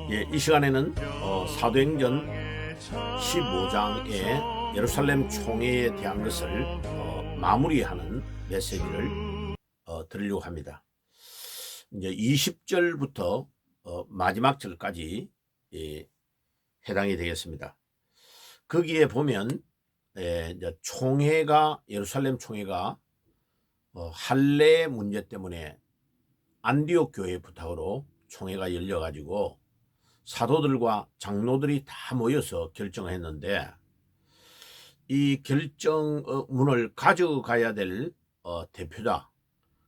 이 시간에는 사도행전 15장의 예루살렘 총회에 대한 것을 마무리하는 메시지를 드리려고 합니다. 이제 20절부터 마지막 절까지 해당이 되겠습니다. 거기에 보면 이제 총회가 예루살렘 총회가 할례 문제 때문에 안디옥 교회의 부탁으로 총회가 열려가지고 사도들과 장로들이 다 모여서 결정을 했는데, 이 결정문을 가져가야 될 대표자,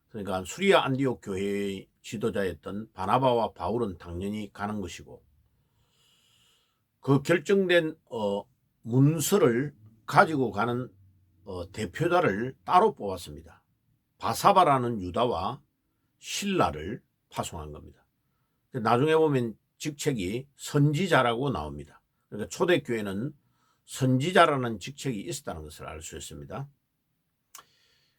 그러니까 수리아 안디옥 교회의 지도자였던 바나바와 바울은 당연히 가는 것이고, 그 결정된 문서를 가지고 가는 대표자를 따로 뽑았습니다. 바사바라는 유다와 실라를 파송한 겁니다. 나중에 보면 직책이 선지자라고 나옵니다. 그러니까 초대교회는 선지자라는 직책이 있었다는 것을 알 수 있습니다.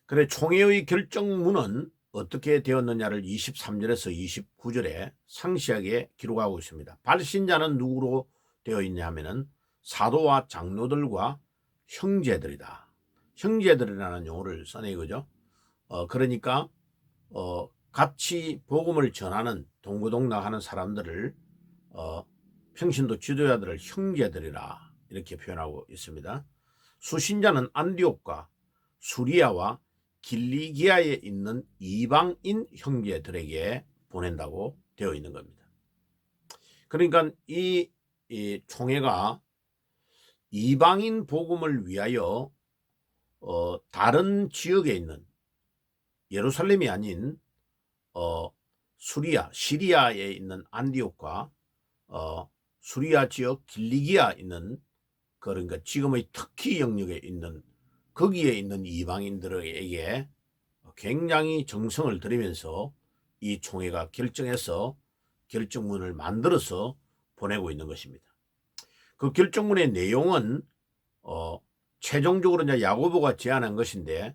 그래, 총회의 결정문은 어떻게 되었느냐를 23절에서 29절에 상세하게 기록하고 있습니다. 발신자는 누구로 되어 있냐 하면은 사도와 장로들과 형제들이다. 형제들이라는 용어를 써내, 그죠? 그러니까 같이 복음을 전하는 동고동락하는 사람들을 평신도 지도자들을 형제들이라 이렇게 표현하고 있습니다. 수신자는 안디옥과 수리아와 길리기아에 있는 이방인 형제들에게 보낸다고 되어 있는 겁니다. 그러니까 이 총회가 이방인 복음을 위하여 다른 지역에 있는, 예루살렘이 아닌 시리아에 있는 안디옥과 수리아 지역 길리기아 있는, 그러니까 지금의 터키 영역에 있는, 거기에 있는 이방인들에게 굉장히 정성을 들이면서 이 총회가 결정해서 결정문을 만들어서 보내고 있는 것입니다. 그 결정문의 내용은 최종적으로 이제 야고보가 제안한 것인데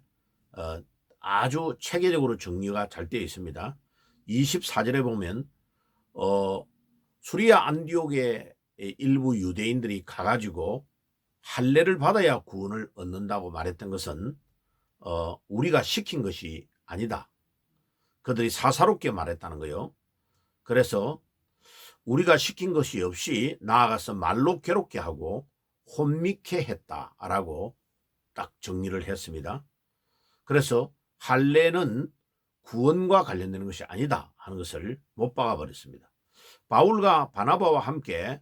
아주 체계적으로 정리가 잘 되어 있습니다. 24절에 보면 수리아 안디옥의 일부 유대인들이 가가지고 할례를 받아야 구원을 얻는다고 말했던 것은 우리가 시킨 것이 아니다. 그들이 사사롭게 말했다는 거예요. 그래서 우리가 시킨 것이 없이 나아가서 말로 괴롭게 하고 혼미케 했다라고 딱 정리를 했습니다. 그래서 할례는 구원과 관련되는 것이 아니다 하는 것을 못 박아 버렸습니다. 바울과 바나바와 함께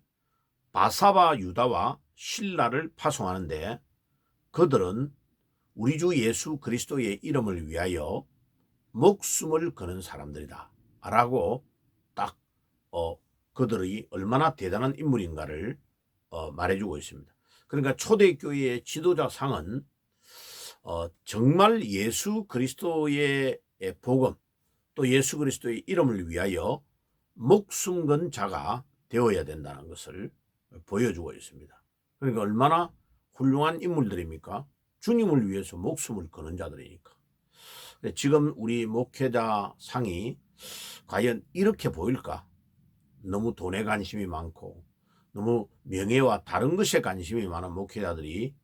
바사바 유다와 실라를 파송하는데, 그들은 우리 주 예수 그리스도의 이름을 위하여 목숨을 거는 사람들이다 라고 딱 그들이 얼마나 대단한 인물인가를 말해주고 있습니다. 그러니까 초대교회의 지도자상은 정말 예수 그리스도의 복음, 또 예수 그리스도의 이름을 위하여 목숨 건 자가 되어야 된다는 것을 보여주고 있습니다. 그러니까 얼마나 훌륭한 인물들입니까? 주님을 위해서 목숨을 거는 자들이니까. 지금 우리 목회자 상이 과연 이렇게 보일까? 너무 돈에 관심이 많고 너무 명예와 다른 것에 관심이 많은 목회자들이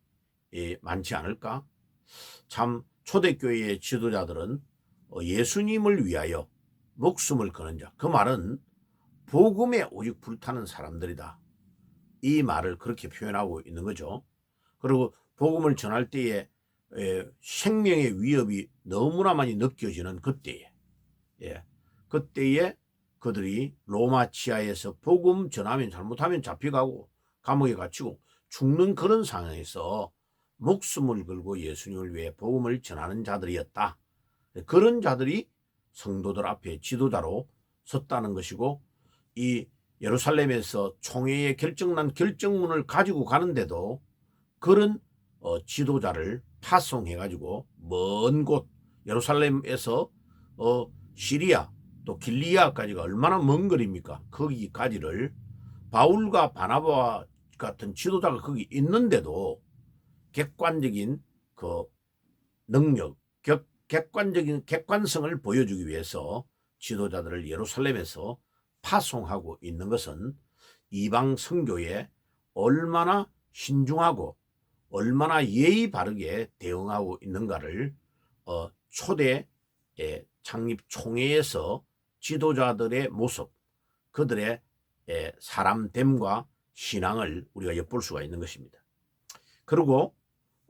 많지 않을까? 참 초대교회의 지도자들은 예수님을 위하여 목숨을 거는 자, 그 말은 복음에 오직 불타는 사람들이다, 이 말을 그렇게 표현하고 있는 거죠. 그리고 복음을 전할 때에 생명의 위협이 너무나 많이 느껴지는 그때에 그들이 로마 지하에서 복음 전하면 잘못하면 잡혀가고 감옥에 갇히고 죽는 그런 상황에서 목숨을 걸고 예수님을 위해 복음을 전하는 자들이었다. 그런 자들이 성도들 앞에 지도자로 섰다는 것이고, 이 예루살렘에서 총회에 결정난 결정문을 가지고 가는데도 그런 지도자를 파송해가지고 먼 곳, 예루살렘에서 시리아 또 길리아까지가 얼마나 먼 거리입니까? 거기까지를 바울과 바나바와 같은 지도자가 거기 있는데도 객관적인 그 능력, 객관적인 객관성을 보여주기 위해서 지도자들을 예루살렘에서 파송하고 있는 것은 이방 선교에 얼마나 신중하고 얼마나 예의 바르게 대응하고 있는가를 초대 창립 총회에서 지도자들의 모습, 그들의 사람됨과 신앙을 우리가 엿볼 수가 있는 것입니다. 그리고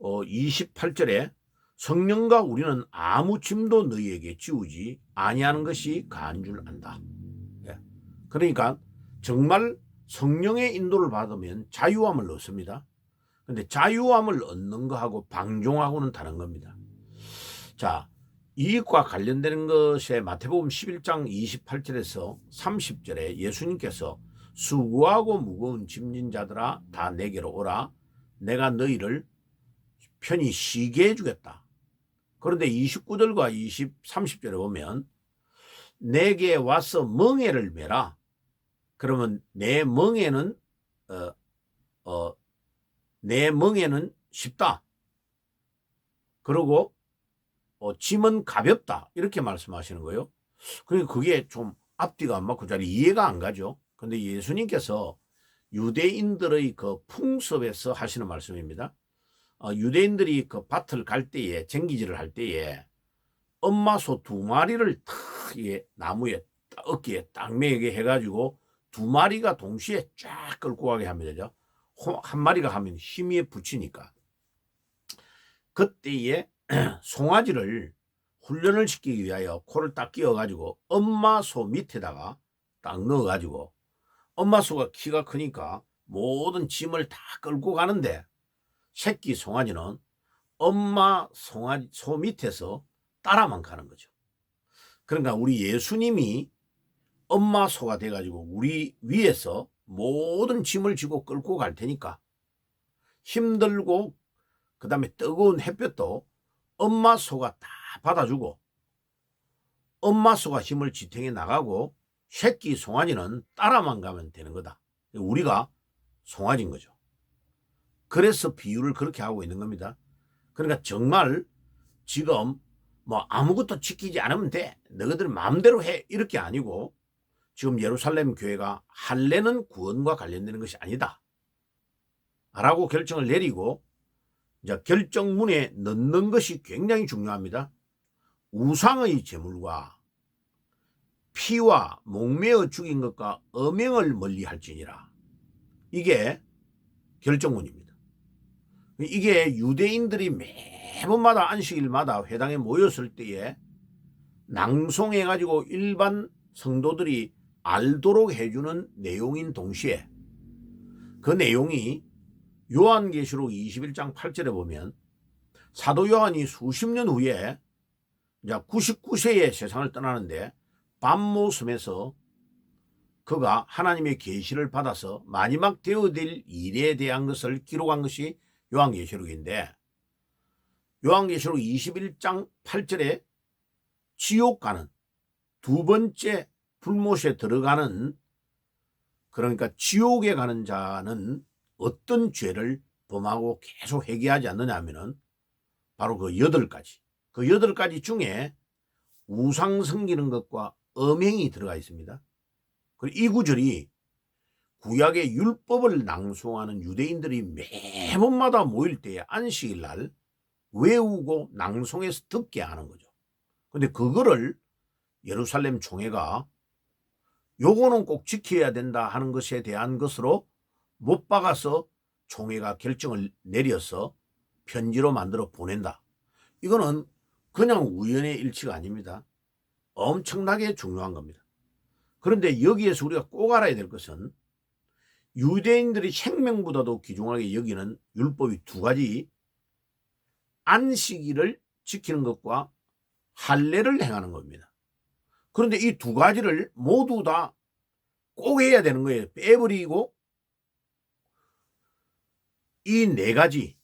28절에 성령과 우리는 아무 짐도 너희에게 지우지 아니하는 것이 가한 줄 안다. 그러니까 정말 성령의 인도를 받으면 자유함을 얻습니다. 근데 자유함을 얻는 거하고 방종하고는 다른 겁니다. 자, 이것과 관련되는 것에 마태복음 11장 28절에서 30절에 예수님께서 수고하고 무거운 짐진 자들아 다 내게로 오라. 내가 너희를 편히 쉬게 해주겠다. 그런데 29절과 30절에 보면 내게 와서 멍에를 메라. 그러면 내 멍에는 쉽다. 그리고 짐은 가볍다. 이렇게 말씀하시는 거예요. 그러니까 그게 좀 앞뒤가 안 맞고 잘 이해가 안 가죠. 근데 예수님께서 유대인들의 그 풍습에서 하시는 말씀입니다. 유대인들이 그 밭을 갈 때에 쟁기질을 할 때에 엄마 소 2마리를 탁 나무에 어깨에 딱 매게 해가지고 2마리가 동시에 쫙 끌고 가게 하면 되죠. 한 마리가 하면 힘이 붙이니까. 그때에 송아지를 훈련을 시키기 위하여 코를 딱 끼워가지고 엄마 소 밑에다가 딱 넣어가지고 엄마 소가 키가 크니까 모든 짐을 다 끌고 가는데 새끼 송아지는 엄마 소 밑에서 따라만 가는 거죠. 그러니까 우리 예수님이 엄마 소가 돼가지고 우리 위에서 모든 짐을 지고 끌고 갈 테니까 힘들고 그 다음에 뜨거운 햇볕도 엄마 소가 다 받아주고 엄마 소가 힘을 지탱해 나가고 새끼 송아지는 따라만 가면 되는 거다. 우리가 송아지인 거죠. 그래서 비유를 그렇게 하고 있는 겁니다. 그러니까 정말 지금 뭐 아무것도 지키지 않으면 돼. 너희들 마음대로 해. 이렇게 아니고 지금 예루살렘 교회가 할례는 구원과 관련되는 것이 아니다. 라고 결정을 내리고 이제 결정문에 넣는 것이 굉장히 중요합니다. 우상의 제물과 피와 목매어 죽인 것과 음행을 멀리할지니라. 이게 결정문입니다. 이게 유대인들이 매번마다 안식일마다 회당에 모였을 때에 낭송해가지고 일반 성도들이 알도록 해주는 내용인 동시에 그 내용이 요한계시록 21장 8절에 보면 사도 요한이 수십 년 후에 이제 99세에 세상을 떠나는데 밤모섬에서 그가 하나님의 계시를 받아서 마지막 되어질 일에 대한 것을 기록한 것이 요한계시록인데 요한계시록 21장 8절에 지옥 가는 두 번째 불못에 들어가는 그러니까 지옥에 가는 자는 어떤 죄를 범하고 계속 회개하지 않느냐 하면은 바로 그 8가지. 그 8가지 중에 우상 섬기는 것과 음행이 들어가 있습니다. 그리고 이 구절이 구약의 율법을 낭송하는 유대인들이 매번마다 모일 때에 안식일 날 외우고 낭송해서 듣게 하는 거죠. 근데 그거를 예루살렘 총회가 요거는 꼭 지켜야 된다 하는 것에 대한 것으로 못 박아서 총회가 결정을 내려서 편지로 만들어 보낸다. 이거는 그냥 우연의 일치가 아닙니다. 엄청나게 중요한 겁니다. 그런데 여기에서 우리가 꼭 알아야 될 것은 유대인들이 생명보다도 귀중하게 여기는 율법이 2가지, 안식일을 지키는 것과 할례를 행하는 겁니다. 그런데 이 2가지를 모두 다 꼭 해야 되는 거예요. 빼버리고 이 4가지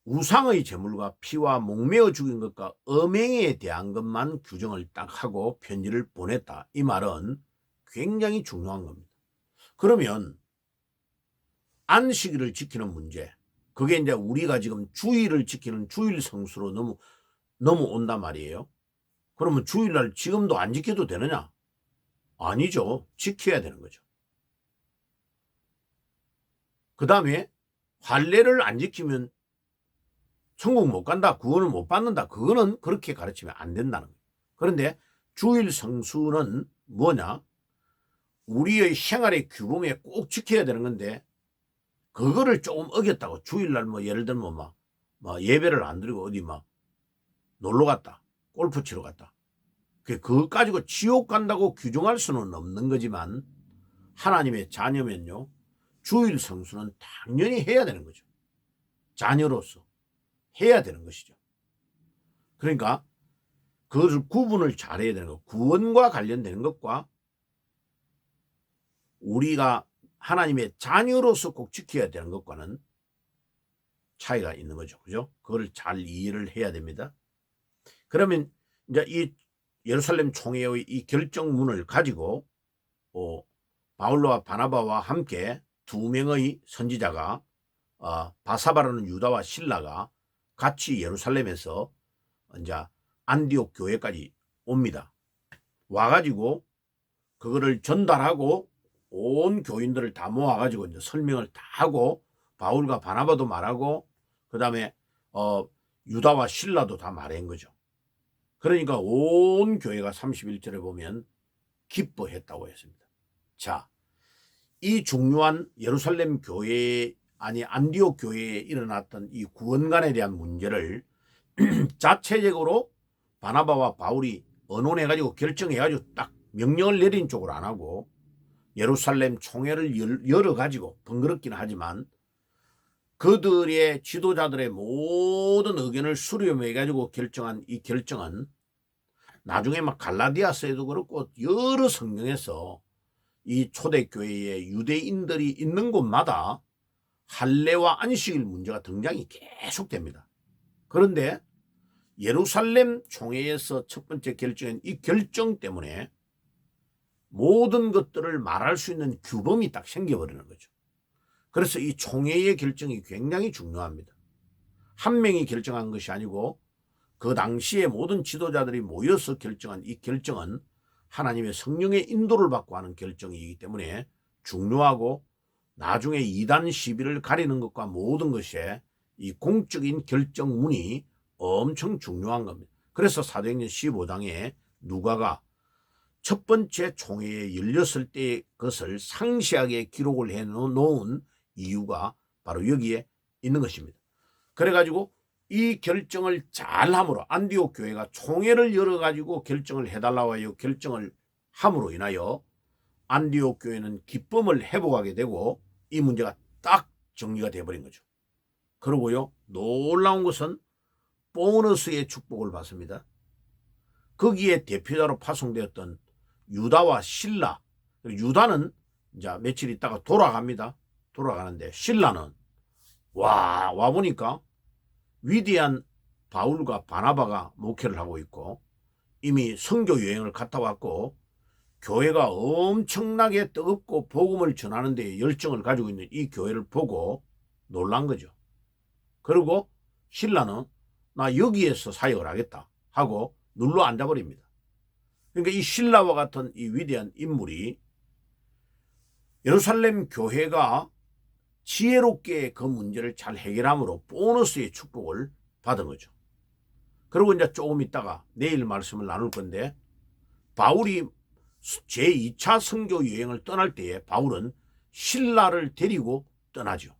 우상의 제물과 피와 목매어 죽인 것과 음행에 대한 것만 규정을 딱 하고 편지를 보냈다. 이 말은 굉장히 중요한 겁니다. 그러면 안식일을 지키는 문제, 그게 이제 우리가 지금 주일을 지키는 주일 성수로 넘어온단 말이에요. 그러면 주일날 지금도 안 지켜도 되느냐? 아니죠. 지켜야 되는 거죠. 그 다음에 할례를 안 지키면 천국 못 간다, 구원을 못 받는다, 그거는 그렇게 가르치면 안 된다는 거예요. 그런데 주일 성수는 뭐냐? 우리의 생활의 규범에 꼭 지켜야 되는 건데, 그거를 조금 어겼다고 주일날 뭐 예를 들면 막 예배를 안 드리고 어디 막 놀러 갔다, 골프 치러 갔다, 그것 가지고 지옥 간다고 규정할 수는 없는 거지만, 하나님의 자녀면요, 주일 성수는 당연히 해야 되는 거죠. 자녀로서 해야 되는 것이죠. 그러니까 그것을 구분을 잘해야 되는 거. 구원과 관련되는 것과 우리가 하나님의 자녀로서 꼭 지켜야 되는 것과는 차이가 있는 거죠. 그죠? 그걸 잘 이해를 해야 됩니다. 그러면 이제 이 예루살렘 총회의 이 결정문을 가지고 바울로와 바나바와 함께 두 명의 선지자가 바사바라는 유다와 실라가 같이 예루살렘에서 이제 안디옥 교회까지 옵니다. 와가지고 그거를 전달하고 온 교인들을 다 모아가지고 이제 설명을 다 하고, 바울과 바나바도 말하고, 그 다음에 유다와 실라도 다 말한 거죠. 그러니까 온 교회가 31절에 보면 기뻐했다고 했습니다. 자, 이 중요한 예루살렘 교회, 아니 안디옥 교회에 일어났던 이 구원관에 대한 문제를 자체적으로 바나바와 바울이 언론해가지고 결정해가지고 딱 명령을 내린 쪽으로 안 하고, 예루살렘 총회를 열어가지고 번거롭긴 하지만 그들의 지도자들의 모든 의견을 수렴해가지고 결정한 이 결정은 나중에 막 갈라디아서에도 그렇고 여러 성경에서 이 초대교회에 유대인들이 있는 곳마다 할례와 안식일 문제가 등장이 계속됩니다. 그런데 예루살렘 총회에서 첫 번째 결정한 이 결정 때문에 모든 것들을 말할 수 있는 규범이 딱 생겨버리는 거죠. 그래서 이 총회의 결정이 굉장히 중요합니다. 한 명이 결정한 것이 아니고 그 당시에 모든 지도자들이 모여서 결정한 이 결정은 하나님의 성령의 인도를 받고 하는 결정이기 때문에 중요하고, 나중에 이단 시비를 가리는 것과 모든 것에 이 공적인 결정문이 엄청 중요한 겁니다. 그래서 사도행전 15장에 누가가 첫 번째 총회에 열렸을 때의 것을 상세하게 기록을 해놓은 이유가 바로 여기에 있는 것입니다. 그래가지고 이 결정을 잘함으로 안디옥 교회가 총회를 열어가지고 결정을 해달라고 하여 결정을 함으로 인하여 안디옥 교회는 기쁨을 회복하게 되고 이 문제가 딱 정리가 되어버린 거죠. 그러고요, 놀라운 것은 보너스의 축복을 받습니다. 거기에 대표자로 파송되었던 유다와 실라, 유다는 이제 며칠 있다가 돌아갑니다. 돌아가는데 실라는 와 보니까 위대한 바울과 바나바가 목회를 하고 있고, 이미 선교 여행을 갔다 왔고, 교회가 엄청나게 뜨겁고 복음을 전하는 데 열정을 가지고 있는 이 교회를 보고 놀란 거죠. 그리고 신라는 나 여기에서 사역을 하겠다 하고 눌러 앉아버립니다. 그러니까 이 신라와 같은 이 위대한 인물이 예루살렘 교회가 지혜롭게 그 문제를 잘 해결함으로 보너스의 축복을 받은 거죠. 그리고 이제 조금 있다가 내일 말씀을 나눌 건데, 바울이 제2차 선교 여행을 떠날 때에 바울은 실라를 데리고 떠나죠.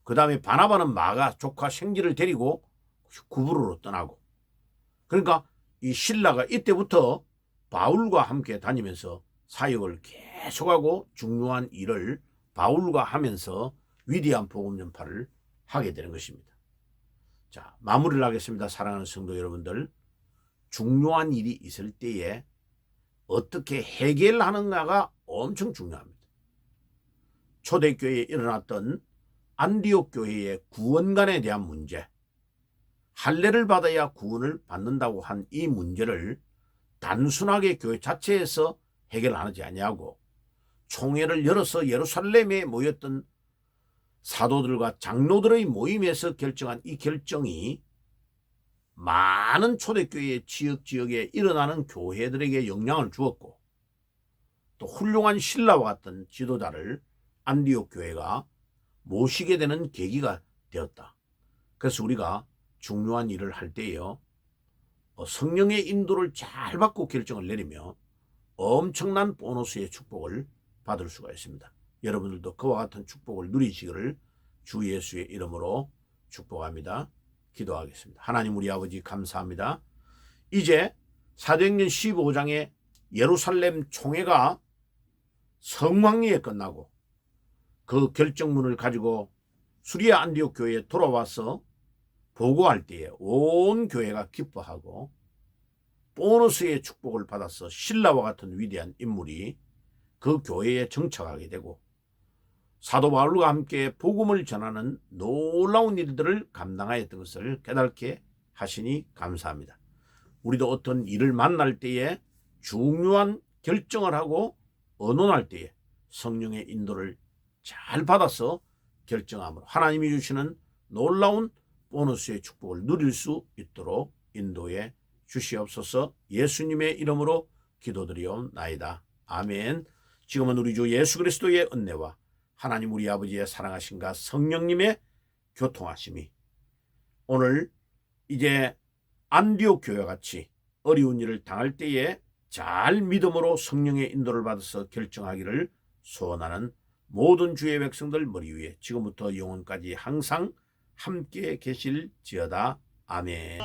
그 다음에 바나바는 마가 조카 생지를 데리고 구브로로 떠나고, 그러니까 이 실라가 이때부터 바울과 함께 다니면서 사역을 계속하고 중요한 일을 바울과 하면서 위대한 복음 전파를 하게 되는 것입니다. 자, 마무리를 하겠습니다. 사랑하는 성도 여러분들, 중요한 일이 있을 때에 어떻게 해결하는가가 엄청 중요합니다. 초대교회에 일어났던 안디옥 교회의 구원관에 대한 문제, 할례를 받아야 구원을 받는다고 한 이 문제를 단순하게 교회 자체에서 해결하지 아니하고 총회를 열어서 예루살렘에 모였던 사도들과 장로들의 모임에서 결정한 이 결정이 많은 초대교회의 지역에 일어나는 교회들에게 영향을 주었고, 또 훌륭한 신라와 같은 지도자를 안디옥 교회가 모시게 되는 계기가 되었다. 그래서 우리가 중요한 일을 할 때에요, 성령의 인도를 잘 받고 결정을 내리며 엄청난 보너스의 축복을 받을 수가 있습니다. 여러분들도 그와 같은 축복을 누리시기를 주 예수의 이름으로 축복합니다. 기도하겠습니다. 하나님 우리 아버지 감사합니다. 이제 사도행전 15장의 예루살렘 총회가 성황리에 끝나고 그 결정문을 가지고 수리아 안디옥 교회에 돌아와서 보고할 때에 온 교회가 기뻐하고 보너스의 축복을 받아서 신라와 같은 위대한 인물이 그 교회에 정착하게 되고 사도 바울과 함께 복음을 전하는 놀라운 일들을 감당하였던 것을 깨닫게 하시니 감사합니다. 우리도 어떤 일을 만날 때에 중요한 결정을 하고 언론할 때에 성령의 인도를 잘 받아서 결정함으로 하나님이 주시는 놀라운 보너스의 축복을 누릴 수 있도록 인도해 주시옵소서. 예수님의 이름으로 기도드리옵나이다. 아멘. 지금은 우리 주 예수 그리스도의 은혜와 하나님 우리 아버지의 사랑하심과 성령님의 교통하심이 오늘 이제 안디옥 교회와 같이 어려운 일을 당할 때에 잘 믿음으로 성령의 인도를 받아서 결정하기를 소원하는 모든 주의 백성들 머리 위에 지금부터 영원까지 항상 함께 계실지어다. 아멘.